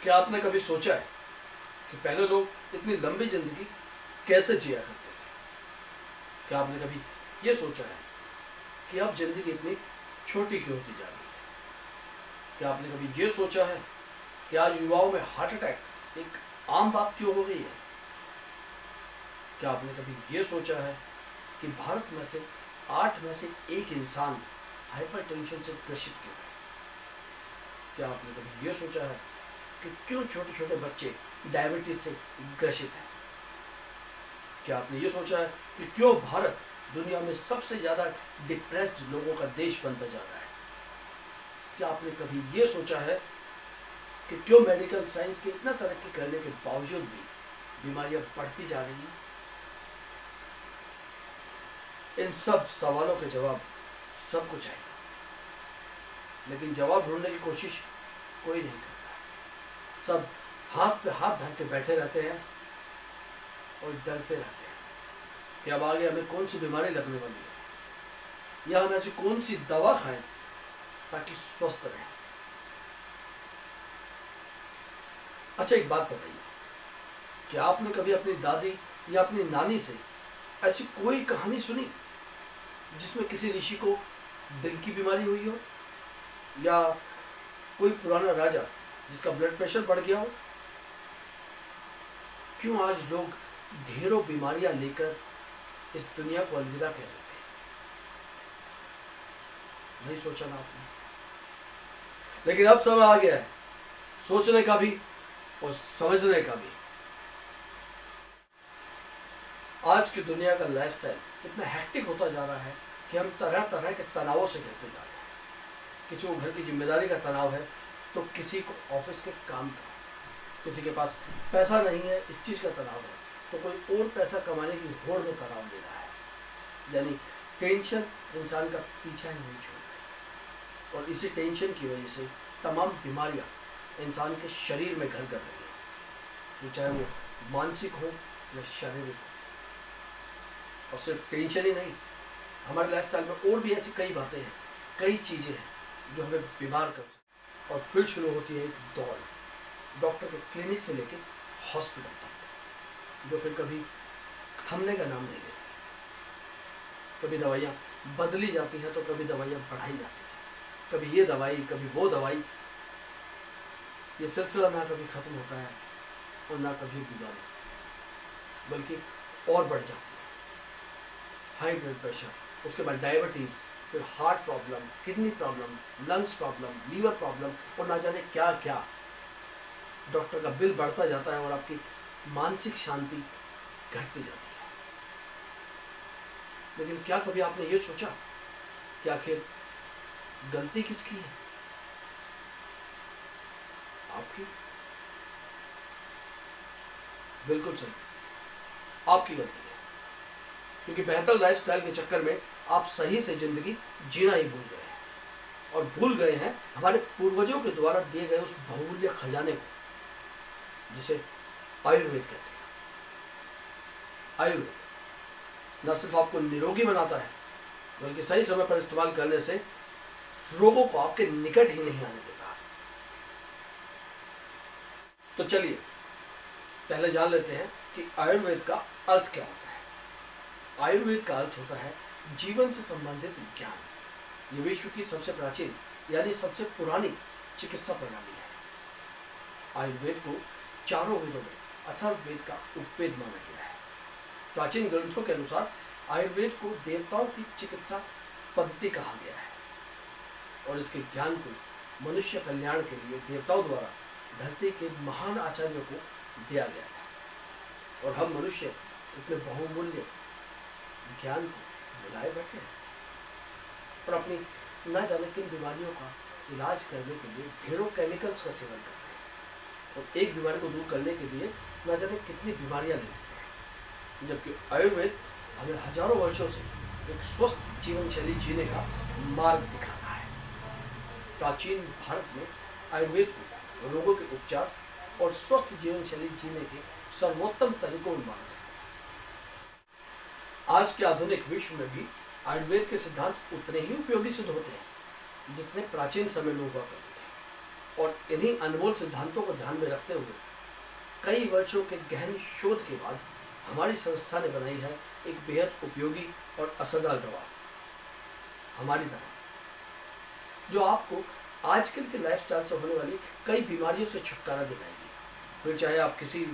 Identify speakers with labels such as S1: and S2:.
S1: क्या आपने कभी सोचा है कि पहले लोग इतनी लंबी जिंदगी कैसे जिया करते थे? क्या आपने कभी ये सोचा है कि अब जिंदगी इतनी छोटी क्यों होती जा रही है? क्या आपने कभी ये सोचा है कि आज युवाओं में हार्ट अटैक एक आम बात क्यों हो गई है? क्या आपने कभी ये सोचा है कि भारत में से 8 में से 1 इंसान हाइपरटेंशन से ग्रसित क्यों है? क्या आपने कभी ये सोचा है कि क्यों छोटे छोटे बच्चे डायबिटीज से ग्रसित हैं? क्या आपने ये सोचा है कि क्यों भारत दुनिया में सबसे ज़्यादा डिप्रेस्ड लोगों का देश बनता जा रहा है? क्या आपने कभी ये सोचा है कि क्यों मेडिकल साइंस की इतना तरक्की करने के बावजूद भी बीमारियां बढ़ती जा रही हैं? इन सब सवालों के जवाब सबको चाहिए, लेकिन जवाब ढूंढने की कोशिश कोई नहीं करता। सब हाथ पे हाथ धर के बैठे रहते हैं और डरते रहते हैं कि अब आगे हमें कौन सी बीमारी लगने वाली है या हम ऐसी कौन सी दवा खाएं ताकि स्वस्थ रहें। अच्छा, एक बात बताइए, क्या आपने कभी अपनी दादी या अपनी नानी से ऐसी कोई कहानी सुनी जिसमें किसी ऋषि को दिल की बीमारी हुई हो, या कोई पुराना राजा जिसका ब्लड प्रेशर बढ़ गया हो? क्यों आज लोग ढेरों बीमारियां लेकर इस दुनिया को अलविदा कह देते हैं? नहीं सोचा ना आपने? लेकिन अब समय आ गया है सोचने का भी और समझने का भी। आज की दुनिया का लाइफस्टाइल इतना हेक्टिक होता जा रहा है कि हम तरह तरह के तनावों से घिरते जा रहे हैं। किसी को घर की जिम्मेदारी का तनाव है, तो किसी को ऑफिस के काम का, किसी के पास पैसा नहीं है इस चीज़ का तनाव है, तो कोई और पैसा कमाने की होड़ में तनाव ले रहा है। यानी टेंशन इंसान का पीछा ही नहीं छोड़ रही, और इसी टेंशन की वजह से तमाम बीमारियां इंसान के शरीर में घर कर रही हैं, तो चाहे वो मानसिक हो या शारीरिक हो। और सिर्फ टेंशन ही नहीं, हमारे लाइफस्टाइल में और भी ऐसी कई बातें हैं, कई चीज़ें हैं जो हमें बीमार कर सकती। और फिर शुरू होती है एक दौड़, डॉक्टर के क्लिनिक से लेकर हॉस्पिटल तक, जो फिर कभी थमने का नाम नहीं लेती। कभी दवाइयाँ बदली जाती हैं तो कभी दवाइयाँ बढ़ाई जाती हैं, कभी ये दवाई कभी वो दवाई। ये सिलसिला ना कभी ख़त्म होता है और ना कभी बीमारी, बल्कि और बढ़ जाती है। हाई ब्लड प्रेशर, उसके बाद डायबिटीज़, फिर heart problem, kidney problem, lungs problem, liver problem, और ना जाने क्या क्या। डॉक्टर का बिल बढ़ता जाता है और आपकी मानसिक शांति घटती जाती है। लेकिन क्या कभी आपने ये सोचा कि आखिर गलती किसकी है? आपकी? बिल्कुल सही, आपकी गलती है। क्योंकि बेहतर लाइफस्टाइल के चक्कर में आप सही से जिंदगी जीना ही भूल गए हैं, और भूल गए हैं हमारे पूर्वजों के द्वारा दिए गए उस बहुमूल्य खजाने को, जिसे आयुर्वेद कहते हैं। आयुर्वेद न सिर्फ आपको निरोगी बनाता है, बल्कि सही समय पर इस्तेमाल करने से रोगों को आपके निकट ही नहीं आने देता। तो चलिए पहले जान लेते हैं कि आयुर्वेद का अर्थ क्या होता है। आयुर्वेद का अर्थ होता है जीवन से संबंधित ज्ञान। ये विश्व की सबसे प्राचीन यानी सबसे पुरानी चिकित्सा प्रणाली है। आयुर्वेद को चारों वेदों में अथर्ववेद का उपवेद माना गया है। प्राचीन ग्रंथों के अनुसार आयुर्वेद को देवताओं की चिकित्सा पद्धति कहा गया है, और इसके ज्ञान को मनुष्य कल्याण के लिए देवताओं द्वारा धरती के महान आचार्यों को दिया गया था। और हम मनुष्य इतने बहुमूल्य ज्ञान को भुलाए बैठे हैं, और अपनी न जाने किन बीमारियों का इलाज करने के लिए ढेरों केमिकल्स का सेवन करते हैं, और एक बीमारी को दूर करने के लिए न जाने कितनी बीमारियां ले लेते हैं। जबकि आयुर्वेद हमें हजारों वर्षों से एक स्वस्थ जीवन शैली जीने का मार्ग दिखा रहा है। प्राचीन भारत में आयुर्वेद को रोगों के उपचार और स्वस्थ जीवन शैली जीने के सर्वोत्तम तरीकों में माना जाता है। आज के आधुनिक विश्व में भी आयुर्वेद के सिद्धांत उतने ही उपयोगी सिद्ध होते हैं जितने प्राचीन समय में हुआ करते थे, और इन्हीं अनमोल सिद्धांतों को ध्यान में रखते हुए कई वर्षों के गहन शोध के बाद हमारी संस्था ने बनाई है एक बेहद उपयोगी और असरदार दवा, हमारी दवा, जो आपको आजकल के लाइफस्टाइल से होने वाली कई बीमारियों से छुटकारा दिलाएगी। फिर चाहे आप किसी